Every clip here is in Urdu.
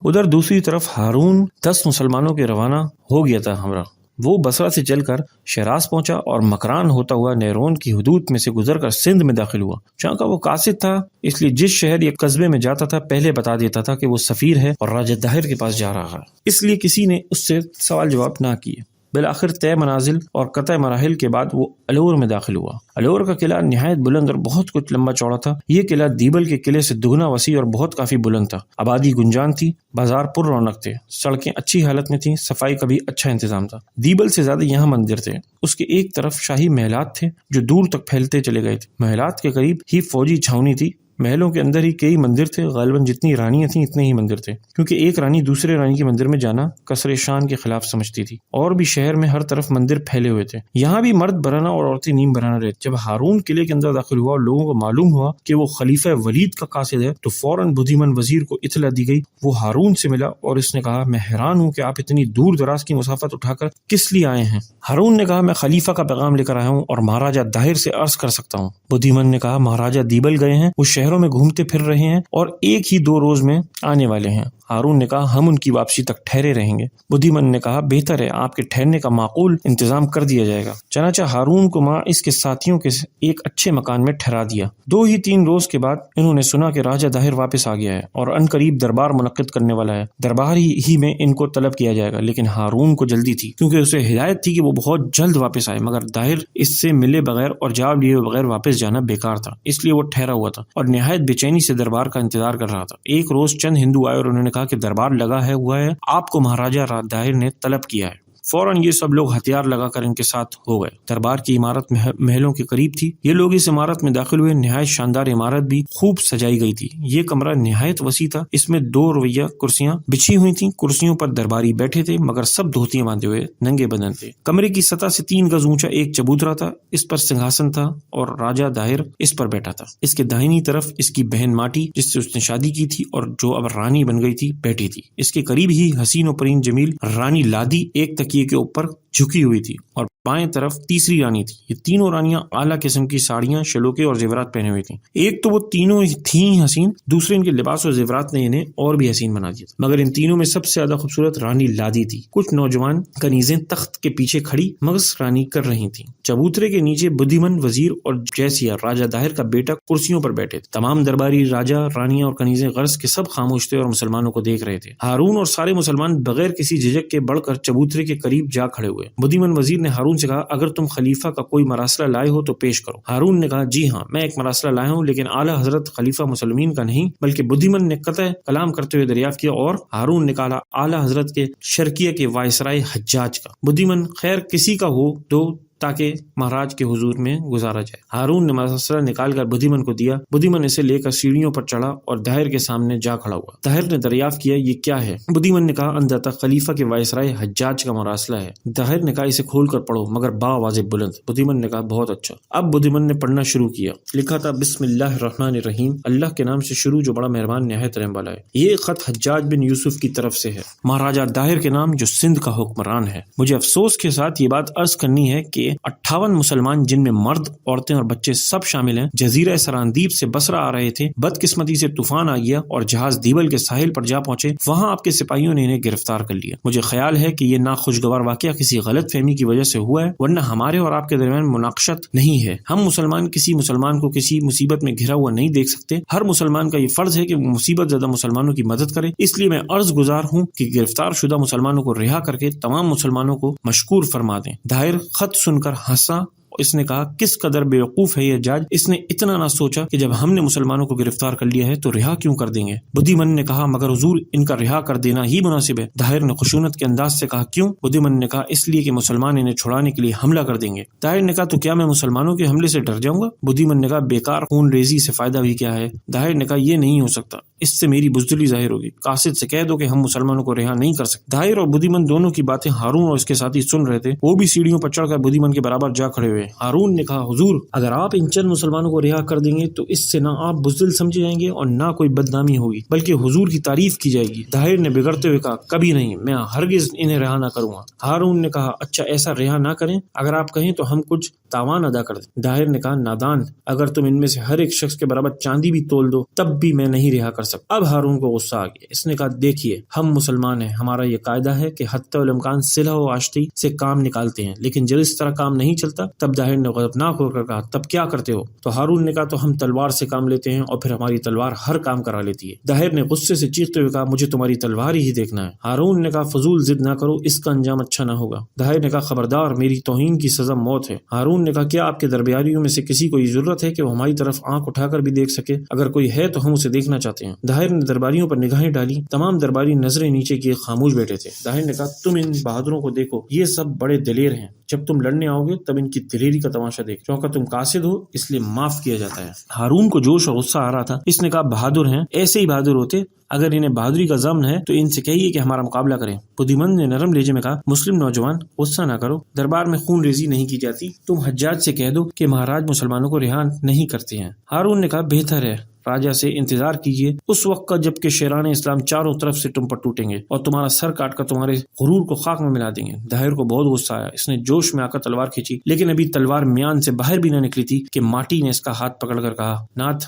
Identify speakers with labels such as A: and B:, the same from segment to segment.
A: ادھر دوسری طرف ہارون 10 مسلمانوں کے روانہ ہو گیا تھا ہمراہ۔ وہ بصرہ سے چل کر شیراز پہنچا اور مکران ہوتا ہوا نیرون کی حدود میں سے گزر کر سندھ میں داخل ہوا۔ چونکہ کا وہ قاصد تھا اس لیے جس شہر یا قصبے میں جاتا تھا پہلے بتا دیتا تھا کہ وہ سفیر ہے اور راجہ داہر کے پاس جا رہا ہے، اس لیے کسی نے اس سے سوال جواب نہ کیے۔ بالآخر طے منازل اور قطع مراحل کے بعد وہ الور میں داخل ہوا۔ الور کا قلعہ نہایت بلند اور بہت کچھ لمبا چوڑا تھا۔ یہ قلعہ دیبل کے قلعے سے دگنا وسیع اور بہت کافی بلند تھا۔ آبادی گنجان تھی، بازار پر رونق تھے، سڑکیں اچھی حالت میں تھیں، صفائی کا بھی اچھا انتظام تھا۔ دیبل سے زیادہ یہاں مندر تھے۔ اس کے ایک طرف شاہی محلات تھے جو دور تک پھیلتے چلے گئے تھے۔ محلات کے قریب ہی فوجی چھاونی تھی۔ محلوں کے اندر ہی کئی مندر تھے، غالباً جتنی رانیاں تھیں اتنے ہی مندر تھے، کیونکہ ایک رانی دوسرے رانی کے مندر میں جانا کسر شان کے خلاف سمجھتی تھی۔ اور بھی شہر میں ہر طرف مندر پھیلے ہوئے تھے۔ یہاں بھی مرد برہنہ اور عورتیں نیم برہنہ رہتے۔ جب ہارون قلعے کے اندر داخل ہوا اور لوگوں کو معلوم ہوا کہ وہ خلیفہ ولید کا قاصد ہے تو فوراً بدیمن وزیر کو اطلاع دی گئی۔ وہ ہارون سے ملا اور اس نے کہا، میں حیران ہوں کہ آپ اتنی دور دراز کی مسافت اٹھا کر کس لیے آئے ہیں؟ ہارون نے کہا، میں خلیفہ کا پیغام لے کر آیا ہوں اور مہاراجہ داہر سے عرض کر سکتا ہوں۔ بدیمن نے کہا، مہاراجہ دیبل گئے ہیں، وہ شہروں میں گھومتے پھر رہے ہیں اور ایک ہی 2 روز میں آنے والے ہیں۔ ہارون نے کہا، ہم ان کی واپسی تک ٹھہرے رہیں گے۔ بدیمن نے کہا، بہتر ہے، آپ کے ٹھہرنے کا معقول انتظام کر دیا جائے گا۔ چنانچہ ہارون کو ماں اس کے ساتھیوں کے ایک اچھے مکان میں ٹھہرا دیا۔ 2 ہی 3 روز کے بعد انہوں نے سنا کہ راجہ داہر واپس آ گیا ہے اور ان قریب دربار منعقد کرنے والا ہے۔ دربار ہی میں ان کو طلب کیا جائے گا۔ لیکن ہارون کو جلدی تھی کیونکہ اسے ہدایت تھی کہ وہ بہت جلد واپس آئے، مگر داہر اس سے ملے بغیر اور جواب لیے بغیر واپس جانا بیکار تھا، اس لیے وہ ٹھہرا ہوا تھا اور نہایت بے چینی سے دربار کا انتظار کر رہا تھا۔ ایک روز چند ہندو آئے اور انہوں نے کہا کہ دربار لگا ہوا ہے، آپ کو مہاراجہ داہر نے طلب کیا ہے۔ فوراً یہ سب لوگ ہتھیار لگا کر ان کے ساتھ ہو گئے۔ دربار کی عمارت محلوں کے قریب تھی۔ یہ لوگ اس عمارت میں داخل ہوئے۔ نہایت شاندار عمارت بھی خوب سجائی گئی تھی۔ یہ کمرہ نہایت وسیع تھا۔ اس میں 2 رویہ کرسیاں بچھی ہوئی تھیں۔ کرسیوں پر درباری بیٹھے تھے مگر سب دھوتیاں باندھے ہوئے ننگے بدن تھے۔ کمرے کی سطح سے 3 گز اونچا ایک چبوترا تھا، اس پر سنگھاسن تھا اور راجہ داہر اس پر بیٹھا تھا۔ اس کے داہنی طرف اس کی بہن ماٹی، جس سے اس نے شادی کی تھی اور جو اب رانی بن گئی تھی، بیٹھی تھی۔ اس کے قریب ہی حسین و پرین جمیل رانی لادی ایک تکیے کے اوپر جھکی ہوئی تھی اور بائیں طرف تیسری رانی تھی۔ یہ تینوں رانیاں اعلیٰ قسم کی ساڑیاں، شلوکے اور زیورات پہنے ہوئی تھیں۔ ایک تو وہ تینوں تھیں حسین، دوسرے ان کے لباس اور زیورات نے انہیں اور بھی حسین بنا دیا، مگر ان تینوں میں سب سے زیادہ خوبصورت رانی لادی تھی۔ کچھ نوجوان کنیزیں تخت کے پیچھے کھڑی مغز رانی کر رہی تھیں۔ چبوترے کے نیچے بدیمن وزیر اور جیسیا راجہ داہر کا بیٹا کرسیوں پر بیٹھے تھے۔ تمام درباری، راجہ، رانیاں اور کنیزیں غرض کے سب خاموش تھے اور مسلمانوں کو دیکھ رہے تھے۔ ہارون اور سارے مسلمان بغیر کسی جھجک کے بڑھ کر چبوترے کے قریب جا کھڑے ہوئے۔ بدیمن وزیر نے ہارون سے کہا، اگر تم خلیفہ کا کوئی مراسلہ لائے ہو تو پیش کرو۔ ہارون نے کہا، جی ہاں، میں ایک مراسلہ لایا ہوں، لیکن اعلیٰ حضرت خلیفہ مسلمین کا نہیں بلکہ بدیمن نے قطع کلام کرتے ہوئے دریافت کیا اور ہارون نے کہا، اعلیٰ حضرت کے شرقیہ کے وائسرائے حجاج کا۔ بدیمن، خیر کسی کا ہو دو تاکہ مہاراج کے حضور میں گزارا جائے۔ ہارون نے مراسلہ نکال کر بدیمن کو دیا۔ بدیمن اسے لے کر سیڑھیوں پر چڑھا اور داہر کے سامنے جا کھڑا ہوا۔ داہر نے دریافت کیا، یہ کیا ہے؟ بدیمن نے کہا، اندھا خلیفہ کے وائسرائے حجاج کا مراسلہ ہے۔ داہر نے کہا، اسے کھول کر پڑھو مگر باواضح بلند۔ بدیمن نے کہا، بہت اچھا۔ اب بدیمن نے پڑھنا شروع کیا۔ لکھا تھا، بسم اللہ الرحمن الرحیم، اللہ کے نام سے شروع جو بڑا مہربان نہایت رحم والا ہے۔ یہ خط حجاج بن یوسف کی طرف سے ہے، مہاراجہ داہر کے نام جو سندھ کا حکمران ہے۔ مجھے افسوس کے ساتھ یہ بات عرض کرنی ہے کہ 58 مسلمان جن میں مرد، عورتیں اور بچے سب شامل ہیں، جزیرہ سراندیب سے بصرہ آ رہے تھے۔ بدقسمتی سے طوفان آ گیا اور جہاز دیبل کے ساحل پر جا پہنچے۔ وہاں آپ کے سپاہیوں نے انہیں گرفتار کر لیا۔ مجھے خیال ہے کہ یہ ناخوشگوار واقعہ کسی غلط فہمی کی وجہ سے ہوا ہے، ورنہ ہمارے اور آپ کے درمیان مناقشت نہیں ہے۔ ہم مسلمان کسی مسلمان کو کسی مصیبت میں گھرا ہوا نہیں دیکھ سکتے۔ ہر مسلمان کا یہ فرض ہے کہ وہ مصیبت زدہ مسلمانوں کی مدد کرے۔ اس لیے میں عرض گزار ہوں کہ گرفتار شدہ مسلمانوں کو رہا کر کے تمام مسلمانوں کو مشکور فرما دیں۔ داہر خط سن کر ہنسا۔ اس نے کہا، کس قدر بیوقوف ہے یہ حجاج، اس نے اتنا نہ سوچا کہ جب ہم نے مسلمانوں کو گرفتار کر لیا ہے تو رہا کیوں کر دیں گے؟ بدیمن نے کہا، مگر حضور ان کا رہا کر دینا ہی مناسب ہے۔ داہر نے خشونت کے انداز سے کہا، کیوں؟ بدیمن نے کہا، اس لیے کہ مسلمان انہیں چھڑانے کے لیے حملہ کر دیں گے۔ داہر نے کہا، تو کیا میں مسلمانوں کے حملے سے ڈر جاؤں گا؟ بدیمن نے کہا، بیکار خون ریزی سے فائدہ بھی کیا ہے؟ داہر نے کہا، یہ نہیں ہو سکتا، اس سے میری بزدلی ظاہر ہوگی۔ قاصد سے کہہ دو کہ ہم مسلمانوں کو رہا نہیں کر سکتے۔ داہر اور بدیمن دونوں کی باتیں ہارون اور اس کے ساتھی سن رہے تھے۔ وہ بھی سیڑھیوں پر چڑھ کر بدیمن کے برابر جا کھڑے ہوئے۔ ہوئے۔ ہارون نے کہا حضور اگر آپ ان چند مسلمانوں کو رہا کر دیں گے تو اس سے نہ آپ بزدل سمجھے جائیں گے اور نہ کوئی بدنامی ہوگی بلکہ حضور کی تعریف کی جائے گی۔ طاہر نے بگڑتے ہوئے کہا کبھی نہیں، میں ہرگز انہیں رہا نہ کروں گا۔ ہارون نے کہا اچھا ایسا رہا نہ کریں، اگر آپ کہیں تو ہم کچھ تاوان ادا کر دیں۔ طاہر نے کہا نادان، اگر تم ان میں سے ہر ایک شخص کے برابر چاندی بھی تول دو تب بھی میں نہیں رہا کر سکتا۔ اب ہارون کو غصہ آ گیا، اس نے کہا دیکھیے ہم مسلمان ہیں، ہمارا یہ قاعدہ ہے کہ حتی الامکان صلح و آشتی سے کام نکالتے ہیں، لیکن جب اس طرح کام نہیں چلتا تب طاہر نے غضبناک ہو کر کہا تب کیا کرتے ہو؟ تو ہارون نے کہا تو ہم تلوار سے کام لیتے ہیں اور پھر ہماری تلوار ہر کام کرا لیتی ہے۔ طاہر نے غصے سے چیختے ہوئے کہا مجھے تمہاری تلوار ہی دیکھنا ہے۔ ہارون نے کہا فضول ضد نہ کرو، اس کا انجام اچھا نہ ہوگا۔ طاہر نے کہا خبردار، میری توہین کی سزا موت ہے۔ ہارون نے کہا کیا آپ کے درباریوں میں سے کسی کو یہ ضرورت ہے کہ وہ ہماری طرف آنکھ اٹھا کر بھی دیکھ سکے؟ اگر کوئی ہے تو ہم اسے دیکھنا چاہتے ہیں۔ طاہر نے درباریوں پر نگاہیں ڈالی، تمام درباری نظریں نیچے کیے خاموش بیٹھے تھے۔ طاہر نے کہا تم ان بہادروں کو دیکھو، یہ سب بڑے دلیر ہیں، جب تم لڑنے آؤ گے تب ان کی دلیری کا تماشا دیکھ، کیونکہ تم قاصد ہو اس لیے معاف کیا جاتا ہے۔ ہارون کو جوش اور غصہ آ رہا تھا، اس نے کہا بہادر ہیں، ایسے ہی بہادر ہوتے، اگر انہیں بہادری کا ضمن ہے تو ان سے کہیے کہ ہمارا مقابلہ کریں۔ بدھی مند نے نرم لہجے میں کہا مسلم نوجوان غصہ نہ کرو، دربار میں خون ریزی نہیں کی جاتی، تم حجاج سے کہہ دو کہ مہاراج مسلمانوں کو رہا نہیں کرتے ہیں۔ ہارون نے کہا بہتر ہے، راجہ سے انتظار کیجیے اس وقت کا جب کہ شیران اسلام چاروں طرف سے تم پر ٹوٹیں گے اور تمہارا سر کاٹ کر تمہارے غرور کو خاک میں ملا دیں گے۔ طاہر کو بہت غصہ آیا، اس نے جوش میں آ کر تلوار کھینچی، لیکن ابھی تلوار میان سے باہر بھی نہ نکلی تھی کہ ماٹی نے اس کا ہاتھ پکڑ کر کہا ناتھ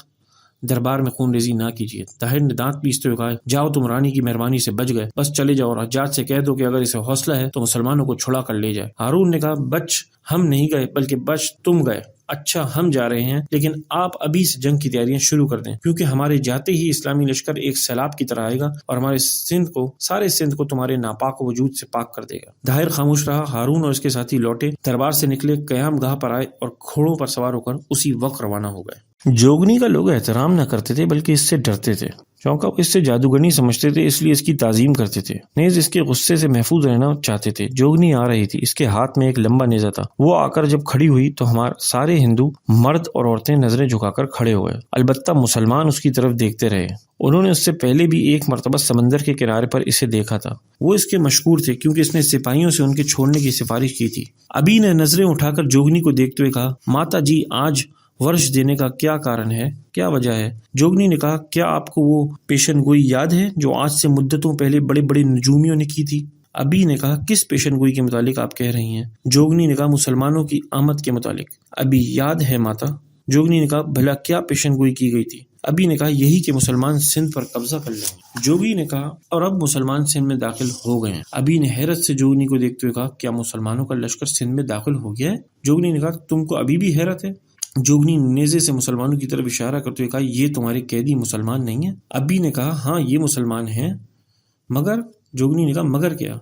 A: دربار میں خون ریزی نہ کیجیے۔ طاہر نے دانت پیستے ہوئے کہا جاؤ تم رانی کی مہربانی سے بچ گئے، بس چلے جاؤ اور حجاج سے کہہ دو کہ اگر اسے حوصلہ ہے تو مسلمانوں کو چھڑا کر لے جائے۔ ہارون نے کہا بچ ہم نہیں گئے بلکہ بچ تم گئے۔ اچھا ہم جا رہے ہیں لیکن آپ ابھی سے جنگ کی تیاریاں شروع کر دیں، کیونکہ ہمارے جاتے ہی اسلامی لشکر ایک سیلاب کی طرح آئے گا اور ہمارے سارے سندھ کو تمہارے ناپاک وجود سے پاک کر دے گا۔ طاہر خاموش رہا۔ ہارون اور اس کے ساتھی لوٹے، دربار سے نکلے، قیام گاہ پر آئے اور گھوڑوں پر سوار ہو کر اسی وقت روانہ ہو گئے۔ جوگنی کا لوگ احترام نہ کرتے تھے بلکہ اس سے ڈرتے تھے، چونکہ اس سے جادوگرنی سمجھتے تھے، اس لیے اس کی تعظیم کرتے تھے، نیز اس کے غصے سے محفوظ رہنا چاہتے تھے۔ جوگنی آ رہی تھی، اس کے ہاتھ میں ایک لمبا نیزہ تھا، وہ آ کر جب کھڑی ہوئی تو ہمارے سارے ہندو مرد اور عورتیں نظریں جھکا کر کھڑے ہوئے، البتہ مسلمان اس کی طرف دیکھتے رہے۔ انہوں نے اس سے پہلے بھی ایک مرتبہ سمندر کے کنارے پر اسے دیکھا تھا، وہ اس کے مشکور تھے کیونکہ اس نے سپاہیوں سے ان کے چھوڑنے کی سفارش کی تھی۔ ابھی نے نظریں اٹھا کر جوگنی کو دیکھتے ہوئے کہا ماتا جی آج ورش دینے کا کیا کارن ہے، کیا وجہ ہے؟ جوگنی نے کہا کیا آپ کو وہ پیشن گوئی یاد ہے جو آج سے مدتوں پہلے بڑے بڑے نجومیوں نے کی تھی؟ ابھی نے کہا کس پیشن گوئی کے متعلق آپ کہہ رہی ہیں؟ جوگنی نے کہا مسلمانوں کی آمد کے متعلق۔ ابھی یاد ہے ماتا؟ جوگنی نے کہا بھلا کیا پیشن گوئی کی گئی تھی؟ ابھی نے کہا یہی کہ مسلمان سندھ پر قبضہ کر لیں۔ جوگی نے کہا اور اب مسلمان سندھ میں داخل ہو گئے ہیں۔ ابھی نے حیرت سے جوگنی کو دیکھتے ہوئے کہا کیا مسلمانوں کا لشکر سندھ میں داخل ہو گیا ہے؟ جوگنی نے کہا تم کو ابھی بھی حیرت ہے؟ جوگنی نیزے سے مسلمانوں کی طرف اشارہ کرتے ہوئے کہا یہ تمہارے قیدی مسلمان نہیں ہیں؟ ابھی نے کہا ہاں یہ مسلمان ہیں مگر۔ جوگنی نے کہا مگر کیا؟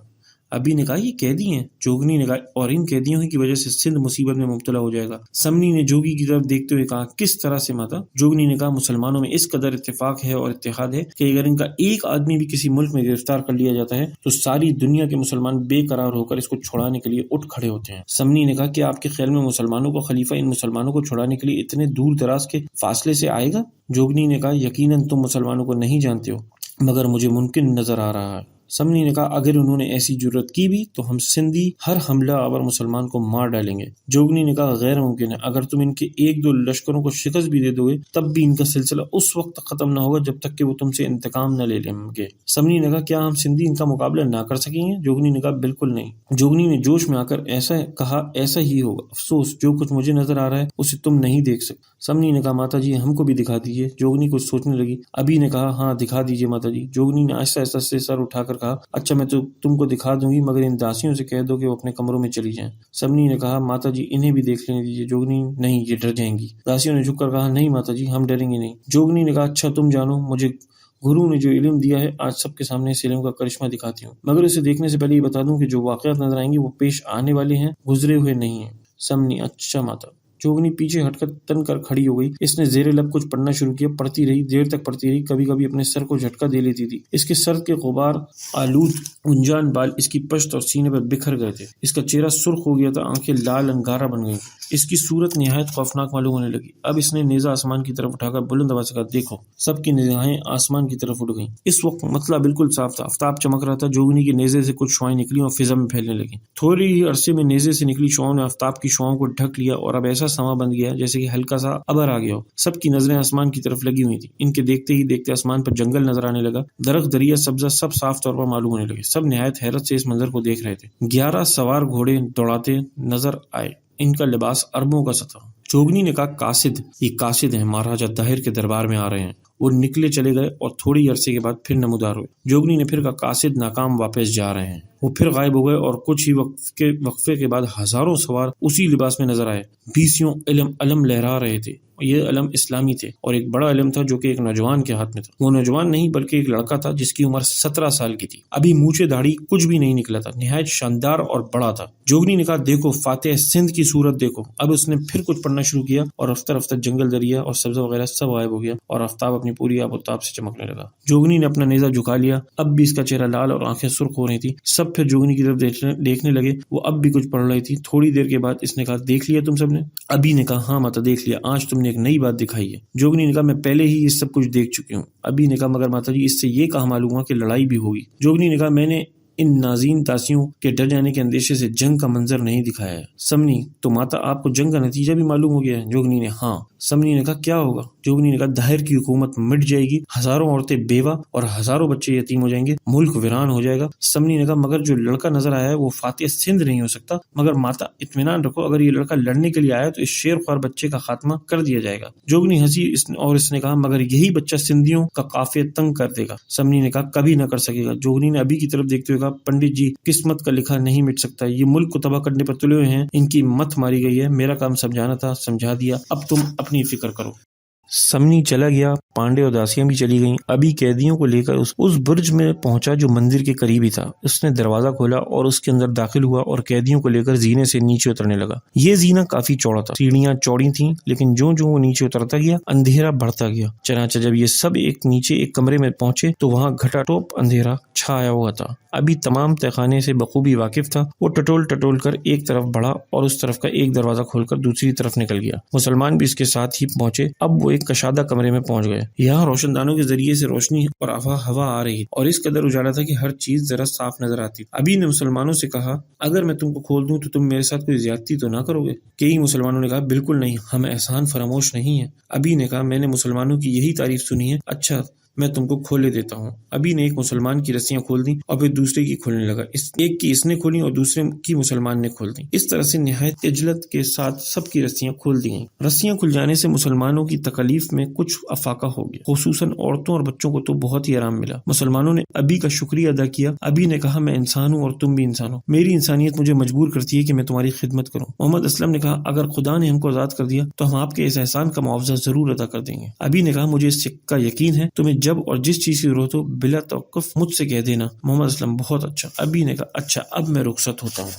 A: ابھی نے کہا یہ قیدی ہیں۔ جوگنی نے کہا اور ان قیدیوں کی وجہ سے سندھ مصیبت میں مبتلا ہو جائے گا۔ سمنی نے جوگی کی طرف دیکھتے ہوئے کہا کس طرح سے ماتا؟ جوگنی نے کہا مسلمانوں میں اس قدر اتفاق ہے اور اتحاد ہے کہ اگر ان کا ایک آدمی بھی کسی ملک میں گرفتار کر لیا جاتا ہے تو ساری دنیا کے مسلمان بے قرار ہو کر اس کو چھڑانے کے لیے اٹھ کھڑے ہوتے ہیں۔ سمنی نے کہا کہ آپ کے خیال میں مسلمانوں کو خلیفہ ان مسلمانوں کو چھڑانے کے لیے اتنے دور دراز کے فاصلے سے آئے گا؟ جوگنی نے کہا یقیناً تم مسلمانوں کو نہیں جانتے ہو مگر مجھے ممکن نظر آ رہا ہے۔ سمنی نے کہا اگر انہوں نے ایسی جرت کی بھی تو ہم سندھی ہر حملہ آور مسلمان کو مار ڈالیں گے۔ جوگنی نے کہا غیر ممکن ہے، اگر تم ان کے ایک دو لشکروں کو شکست بھی دے دو گے تب بھی ان کا سلسلہ اس وقت تک ختم نہ ہوگا جب تک کہ وہ تم سے انتقام نہ لے لیں گے۔ سمنی نے کہا کیا ہم سندھی ان کا مقابلہ نہ کر سکیں گے؟ جوگنی نے کہا بالکل نہیں۔ جوگنی نے جوش میں آ کر ایسا کہا ایسا ہی ہوگا، افسوس جو کچھ مجھے نظر آ رہا ہے اسے تم نہیں دیکھ سکتے۔ سمنی نے کہا ماتا جی ہم کو بھی دکھا دیجیے۔ جوگنی کچھ سوچنے لگی۔ ابھی نے کہا ہاں دکھا دیجیے ماتا جی۔ جوگنی نے آہستہ آہستہ سے سر اٹھا کر کہا اچھا میں تو تم کو دکھا دوں گی مگر ان داسیوں سے کہہ دو کہ وہ اپنے کمروں میں چلی جائیں۔ سمنی نے کہا ماتا جی انہیں بھی دیکھ لینے دیجیے۔ جوگنی نہیں یہ ڈر جائیں گی۔ داسیوں نے جھک کر کہا نہیں ماتا جی ہم ڈریں گے نہیں۔ جوگنی نے کہا اچھا تم جانو، مجھے گرو نے جو علم دیا ہے آج سب کے سامنے اس علم کا کرشمہ دکھاتی ہوں، مگر اسے دیکھنے سے پہلے یہ بتا دوں کہ جو واقعات نظر آئیں گے وہ پیش آنے والے ہیں، گزرے ہوئے نہیں ہیں۔ سمنی اچھا ماتا۔ جوگنی پیچھے ہٹ کر تن کر کھڑی ہو گئی۔ اس نے زیر لب کچھ پڑھنا شروع کیا، پڑھتی رہی، دیر تک پڑھتی رہی، کبھی کبھی اپنے سر کو جھٹکا دے لیتی تھی۔ اس کے سر کے غبار آلود گنجان بال اس کی پشت اور سینے پر بکھر گئے تھے، اس کا چہرہ سرخ ہو گیا تھا، آنکھیں لال انگارہ بن گئی۔ اس کی صورت نہایت خوفناک معلوم ہونے لگی۔ اب اس نے نیزہ آسمان کی طرف اٹھا کر بلند آواز سے کہا، دیکھو۔ سب کی نگاہیں آسمان کی طرف اٹھ گئیں۔ اس وقت مطلع بالکل صاف تھا، آفتاب چمک رہا تھا۔ جوگنی کے نیزے سے کچھ شعاعیں نکلی اور فضا میں پھیلنے لگیں۔ تھوڑی ہی عرصے میں نیزے سے نکلی شعاؤں نے آفتاب کی شعاؤں کو ڈھک لیا اور اب ایسا سما بن گیا جیسے کہ ہلکا سا ابر آ گیا ہو۔ سب کی نظریں آسمان کی طرف لگی ہوئی تھیں۔ ان کے دیکھتے ہی دیکھتے آسمان پر جنگل نظر آنے لگا، درخت، دریا، سبزہ سب صاف طور پر معلوم ہونے لگے۔ سب نہایت حیرت سے اس منظر کو دیکھ رہے تھے۔ 11 سوار گھوڑے دوڑاتے نظر آئے، ان کا لباس اربوں کا سا تھا۔ جوگنی نے کہا، قاصد، یہ قاصد ہیں، مہاراجہ داہر کے دربار میں آ رہے ہیں۔ وہ نکلے چلے گئے اور تھوڑی عرصے کے بعد پھر نمودار ہوئے۔ جوگنی نے پھر کہا، قاصد ناکام واپس جا رہے ہیں۔ وہ پھر غائب ہو گئے اور کچھ ہی وقفے کے بعد ہزاروں سوار اسی لباس میں نظر آئے۔ 20 علم لہرا رہے تھے۔ یہ علم اسلامی تھے اور ایک بڑا علم تھا جو کہ ایک نوجوان کے ہاتھ میں تھا۔ وہ نوجوان نہیں بلکہ ایک لڑکا تھا جس کی عمر 17 سال کی تھی۔ ابھی مونچھے داڑھی کچھ بھی نہیں نکلا تھا، نہایت شاندار اور بڑا تھا۔ جوگنی نے کہا، دیکھو فاتح سندھ کی صورت دیکھو۔ اب اس نے پھر کچھ پڑھنا شروع کیا اور رفتہ رفتہ جنگل، دریا اور سبزہ وغیرہ سب غائب ہو گیا اور آفتاب اپنی پوری آب و تاب سے چمکنے لگا۔ جوگنی نے اپنا نیزہ جھکا لیا۔ اب بھی اس کا چہرہ لال اور آنکھیں سرخ ہو رہی تھی۔ سب پھر جوگنی کی طرف دیکھنے لگے۔ وہ اب بھی کچھ پڑھ رہی تھی۔ تھوڑی دیر کے بعد اس نے کہا، دیکھ لیا تم سب نے؟ ابھی نے کہا، ہاں ماتا دیکھ لیا، آج تم نے ایک نئی بات دکھائی ہے۔ جوگنی نے کہا، میں پہلے ہی یہ سب کچھ دیکھ چکی ہوں۔ ابھی نے کہا، مگر ماتا جی اس سے یہ کہاں معلوم ہوا کہ لڑائی بھی ہوگی؟ جوگنی نے کہا، میں نے ان نازین داسیوں کے ڈر جانے کے اندیشے سے جنگ کا منظر نہیں دکھایا ہے۔ سمنی، تو ماتا آپ کو جنگ کا نتیجہ بھی معلوم ہو گیا ہے؟ جوگنی نے ہاں۔ سمنی نے کہا، کیا ہوگا؟ جوگنی نے کہا، داہر کی حکومت مٹ جائے گی، ہزاروں عورتیں بیوہ اور ہزاروں بچے یتیم ہو جائیں گے، ملک ویران ہو جائے گا۔ سمنی نے کہا، مگر جو لڑکا نظر آیا ہے وہ فاتح سندھ نہیں ہو سکتا۔ مگر ماتا اطمینان رکھو، اگر یہ لڑکا لڑنے کے لیے آیا تو اس شیر خوار بچے کا خاتمہ کر دیا جائے گا۔ جوگنی ہنسی اور اس نے کہا، مگر یہی بچہ سندھیوں کا قافیہ تنگ کر دے گا۔ سمنی نے کہا، کبھی نہ کر سکے گا۔ جوگنی نے ابھی کی طرف دیکھتے ہوئے کہا، پنڈت جی، قسمت کا لکھا نہیں مٹ سکتا، یہ ملک کو تباہ کرنے پر تلے ہوئے ہیں، ان کی مت ماری گئی ہے، میرا کام سمجھانا تھا، سمجھا دیا، اب تم اپنی فکر کرو۔ سمنی چلا گیا، پانڈے اور داسیاں بھی چلی گئیں۔ ابھی قیدیوں کو لے کر اس برج میں پہنچا جو مندر کے قریب ہی تھا۔ اس نے دروازہ کھولا اور اس کے اندر داخل ہوا اور قیدیوں کو لے کر زینے سے نیچے اترنے لگا۔ یہ زینہ کافی چوڑا تھا، سیڑھیاں چوڑی تھیں، لیکن جو وہ نیچے اترتا گیا اندھیرا بڑھتا گیا۔ چنانچہ جب یہ سب نیچے ایک کمرے میں پہنچے تو وہاں گھٹا ٹوپ اندھیرا چھایا ہوا تھا۔ ابھی تمام تہخانے سے بخوبی واقف تھا۔ وہ ٹٹول کر ایک طرف بڑھا اور اس طرف کا ایک دروازہ کھول کر دوسری طرف نکل گیا۔ مسلمان بھی اس کے ساتھ ہی پہنچے۔ اب وہ ایک کشادہ کمرے میں پہنچ گئے۔ یہاں روشن دانوں کے ذریعے سے روشنی اور ہوا آ رہی اور اس قدر اجالا تھا کہ ہر چیز ذرا صاف نظر آتی۔ ابھی نے مسلمانوں سے کہا، اگر میں تم کو کھول دوں تو تم میرے ساتھ کوئی زیادتی تو نہ کرو گے؟ کئی مسلمانوں نے کہا، بالکل نہیں، ہم احسان فراموش نہیں ہیں۔ ابھی نے کہا، میں نے مسلمانوں کی یہی تعریف سنی ہے، اچھا میں تم کو کھولے دیتا ہوں۔ ابھی نے ایک مسلمان کی رسیاں کھول دیں اور پھر دوسرے کی کھولنے لگا۔ ایک کی اس نے کھولی اور دوسرے کی مسلمان نے کھول دیں۔ اس طرح سے نہایت عجلت کے ساتھ سب کی رسیاں کھول دی گئیں۔ رسیاں کھل جانے سے مسلمانوں کی تکلیف میں کچھ افاقہ ہو گیا، خصوصاً عورتوں اور بچوں کو تو بہت ہی آرام ملا۔ مسلمانوں نے ابھی کا شکریہ ادا کیا۔ ابھی نے کہا، میں انسان ہوں اور تم بھی انسان ہو، میری انسانیت مجھے مجبور کرتی ہے کہ میں تمہاری خدمت کروں۔ محمد اسلم نے کہا، اگر خدا نے ہم کو آزاد کر دیا تو ہم آپ کے اس احسان کا معاوضہ ضرور ادا کر دیں گے۔ ابھی نے کہا، مجھے اس کا یقین ہے، تمہیں جب اور جس چیز کی ضرورت ہو بلا توقف مجھ سے کہہ دینا۔ محمد اسلم، بہت اچھا۔ ابھی نے کہا، اچھا اب میں رخصت ہوتا ہوں۔